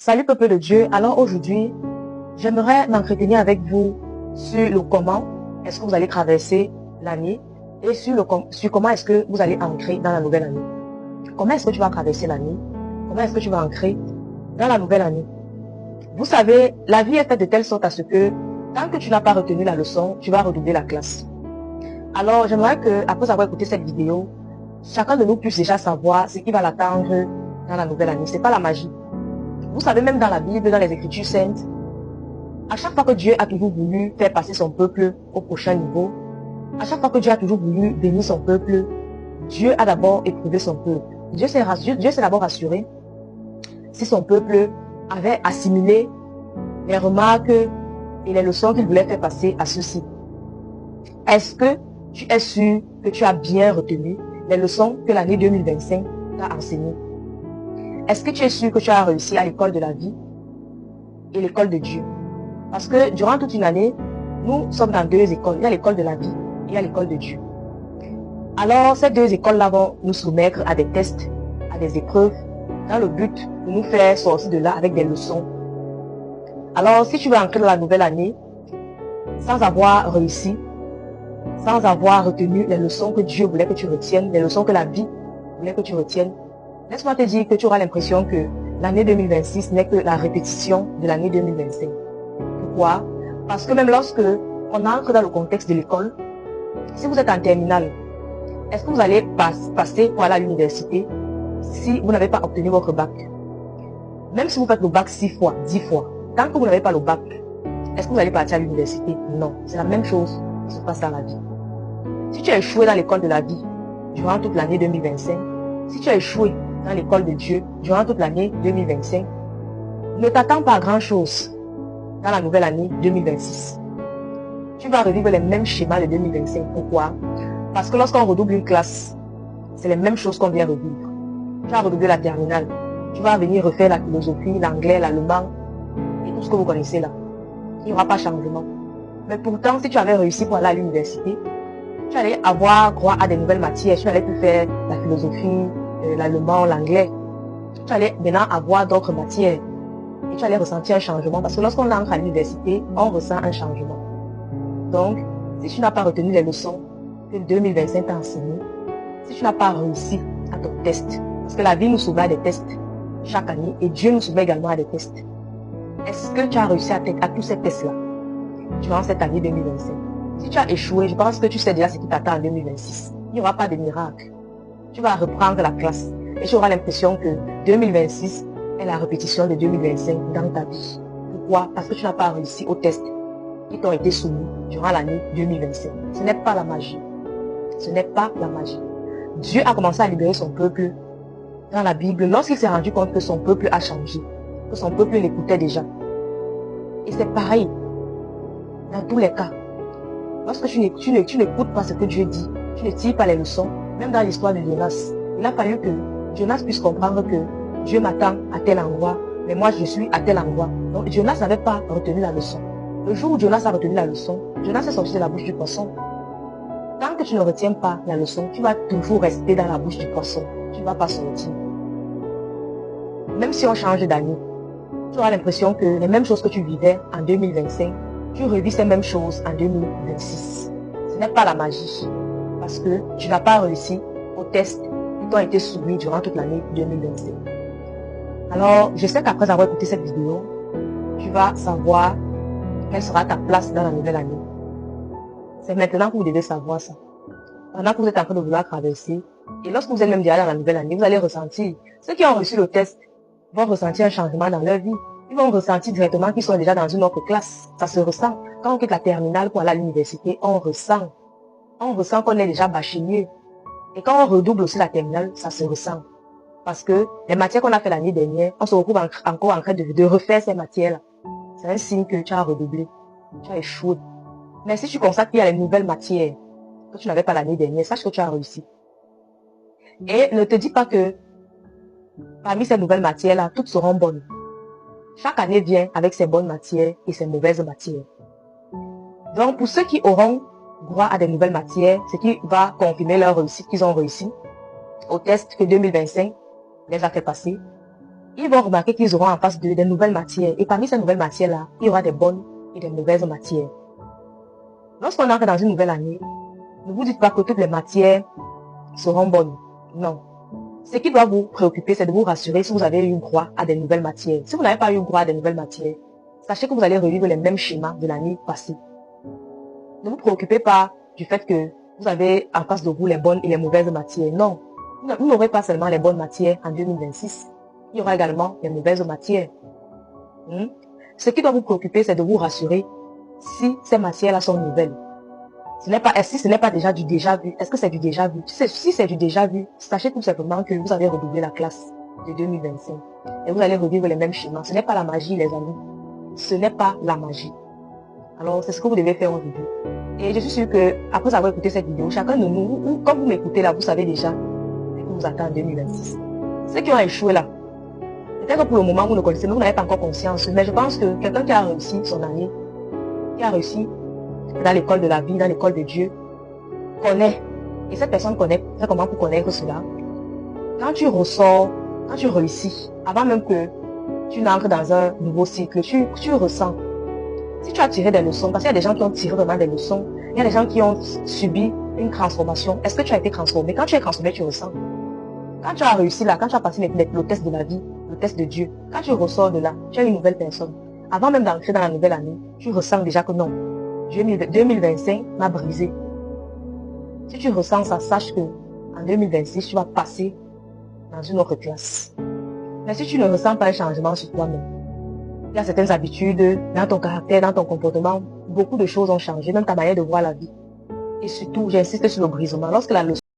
Salut peuple de Dieu, alors aujourd'hui, j'aimerais m'entretenir avec vous sur le comment est-ce que vous allez traverser l'année et sur comment est-ce que vous allez ancrer dans la nouvelle année. Comment est-ce que tu vas traverser l'année? Comment est-ce que tu vas ancrer dans la nouvelle année? Vous savez, la vie est faite de telle sorte à ce que tant que tu n'as pas retenu la leçon, tu vas redoubler la classe. Alors, j'aimerais que, après avoir écouté cette vidéo, chacun de nous puisse déjà savoir ce qui va l'attendre dans la nouvelle année. C'est pas la magie. Vous savez, même dans la Bible, dans les Écritures saintes, à chaque fois que Dieu a toujours voulu faire passer son peuple au prochain niveau, à chaque fois que Dieu a toujours voulu bénir son peuple, Dieu a d'abord éprouvé son peuple. Dieu s'est d'abord rassuré si son peuple avait assimilé les remarques et les leçons qu'il voulait faire passer à ceux-ci. Est-ce que tu es sûr que tu as bien retenu les leçons que l'année 2025 t'a enseignées? Est-ce que tu es sûr que tu as réussi à l'école de la vie et l'école de Dieu? Parce que durant toute une année, nous sommes dans deux écoles. Il y a l'école de la vie et il y a l'école de Dieu. Alors, ces deux écoles-là vont nous soumettre à des tests, à des épreuves, dans le but de nous faire sortir de là avec des leçons. Alors, si tu veux entrer dans la nouvelle année, sans avoir réussi, sans avoir retenu les leçons que Dieu voulait que tu retiennes, les leçons que la vie voulait que tu retiennes, laisse-moi te dire que tu auras l'impression que l'année 2026 n'est que la répétition de l'année 2025. Pourquoi? Parce que même lorsque on entre dans le contexte de l'école, si vous êtes en terminale, est-ce que vous allez passer pour aller à l'université si vous n'avez pas obtenu votre bac? Même si vous faites le bac 6 fois, 10 fois, tant que vous n'avez pas le bac, est-ce que vous allez partir à l'université? Non. C'est la même chose qui se passe dans la vie. Si tu as échoué dans l'école de la vie durant toute l'année 2025, si tu as échoué dans l'école de Dieu durant toute l'année 2025, ne t'attends pas à grand-chose dans la nouvelle année 2026. Tu vas revivre les mêmes schémas de 2025. Pourquoi? Parce que lorsqu'on redouble une classe, c'est les mêmes choses qu'on vient revivre. Tu vas redoubler la terminale. Tu vas venir refaire la philosophie, l'anglais, l'allemand et tout ce que vous connaissez là. Il n'y aura pas de changement. Mais pourtant, si tu avais réussi pour aller à l'université, tu allais avoir droit à des nouvelles matières. Tu n'allais plus faire la philosophie, l'allemand, l'anglais. Tu allais maintenant avoir d'autres matières. Et tu allais ressentir un changement. Parce que lorsqu'on entre à l'université, on ressent un changement. Donc, si tu n'as pas retenu les leçons que 2025 t'a enseignées, si tu n'as pas réussi à ton test, parce que la vie nous soumet à des tests chaque année et Dieu nous soumet également à des tests. Est-ce que tu as réussi à tous ces tests-là durant cette année 2025? Si tu as échoué, je pense que tu sais déjà ce qui t'attend en 2026. Il n'y aura pas de miracle. Tu vas reprendre la classe et tu auras l'impression que 2026 est la répétition de 2025 dans ta vie. Pourquoi? Parce que tu n'as pas réussi aux tests qui t'ont été soumis durant l'année 2025. Ce n'est pas la magie. Ce n'est pas la magie. Dieu a commencé à libérer son peuple dans la Bible lorsqu'il s'est rendu compte que son peuple a changé, que son peuple l'écoutait déjà. Et c'est pareil dans tous les cas. Lorsque tu n'écoutes pas ce que Dieu dit, tu ne tires pas les leçons, même dans l'histoire de Jonas, il a fallu que Jonas puisse comprendre que Dieu m'attend à tel endroit, mais moi je suis à tel endroit. Donc Jonas n'avait pas retenu la leçon. Le jour où Jonas a retenu la leçon, Jonas est sorti de la bouche du poisson. Tant que tu ne retiens pas la leçon, tu vas toujours rester dans la bouche du poisson. Tu ne vas pas sortir. Même si on change d'année, tu auras l'impression que les mêmes choses que tu vivais en 2025, tu revis ces mêmes choses en 2026. Ce n'est pas la magie. Parce que tu n'as pas réussi aux tests qui t'ont été soumis durant toute l'année 2025. Alors, je sais qu'après avoir écouté cette vidéo, tu vas savoir quelle sera ta place dans la nouvelle année. C'est maintenant que vous devez savoir ça. Pendant que vous êtes en train de vouloir traverser, et lorsque vous êtes même déjà dans la nouvelle année, vous allez ressentir, ceux qui ont reçu le test vont ressentir un changement dans leur vie. Ils vont ressentir directement qu'ils sont déjà dans une autre classe. Ça se ressent. Quand on quitte la terminale pour aller à l'université, on ressent. On ressent qu'on est déjà bachelier. Et quand on redouble aussi la terminale, ça se ressent. Parce que les matières qu'on a fait l'année dernière, on se retrouve encore en train de refaire ces matières-là. C'est un signe que tu as redoublé. Tu as échoué. Mais si tu constates qu'il y a les nouvelles matières que tu n'avais pas l'année dernière, sache que tu as réussi. Et ne te dis pas que parmi ces nouvelles matières-là, toutes seront bonnes. Chaque année vient avec ses bonnes matières et ses mauvaises matières. Donc, pour ceux qui auront droit à des nouvelles matières, ce qui va confirmer leur réussite qu'ils ont réussi au test que 2025 les a fait passer, ils vont remarquer qu'ils auront en face d'eux des nouvelles matières. Et parmi ces nouvelles matières-là, il y aura des bonnes et des mauvaises matières. Lorsqu'on entre dans une nouvelle année, ne vous dites pas que toutes les matières seront bonnes. Non. Ce qui doit vous préoccuper, c'est de vous rassurer si vous avez eu droit à des nouvelles matières. Si vous n'avez pas eu droit à des nouvelles matières, sachez que vous allez revivre les mêmes schémas de l'année passée. Ne vous préoccupez pas du fait que vous avez en face de vous les bonnes et les mauvaises matières. Non. Vous n'aurez pas seulement les bonnes matières en 2026. Il y aura également les mauvaises matières. Ce qui doit vous préoccuper, c'est de vous rassurer si ces matières-là sont nouvelles. Si ce n'est pas déjà du déjà vu, est-ce que c'est du déjà vu? Si c'est du déjà vu, sachez tout simplement que vous avez redoublé la classe de 2025. Et vous allez revivre les mêmes schémas. Ce n'est pas la magie, les amis. Ce n'est pas la magie. Alors, c'est ce que vous devez faire aujourd'hui. Et je suis sûre que, après avoir écouté cette vidéo, chacun de nous, comme vous m'écoutez là, vous savez déjà ce qui vous attend en 2026. Ceux qui ont échoué là, peut-être que pour le moment, vous ne connaissez, mais vous n'avez pas encore conscience. Mais je pense que quelqu'un qui a réussi son année, qui a réussi dans l'école de la vie, dans l'école de Dieu, connaît. Et cette personne connaît. C'est comment pour connaître cela? Quand tu ressors, quand tu réussis, avant même que tu n'entres dans un nouveau cycle, tu ressens. Si tu as tiré des leçons, parce qu'il y a des gens qui ont tiré vraiment des leçons, il y a des gens qui ont subi une transformation. Est-ce que tu as été transformé? Quand tu es transformé, tu ressens. Quand tu as réussi là, quand tu as passé le test de la vie, le test de Dieu, quand tu ressors de là, tu es une nouvelle personne. Avant même d'entrer dans la nouvelle année, tu ressens déjà que non, 2025 m'a brisé. Si tu ressens ça, sache que en 2026, tu vas passer dans une autre classe. Mais si tu ne ressens pas un changement sur toi-même, il y a certaines habitudes, dans ton caractère, dans ton comportement, beaucoup de choses ont changé, même ta manière de voir la vie. Et surtout, j'insiste sur le brisement. Lorsque la leçon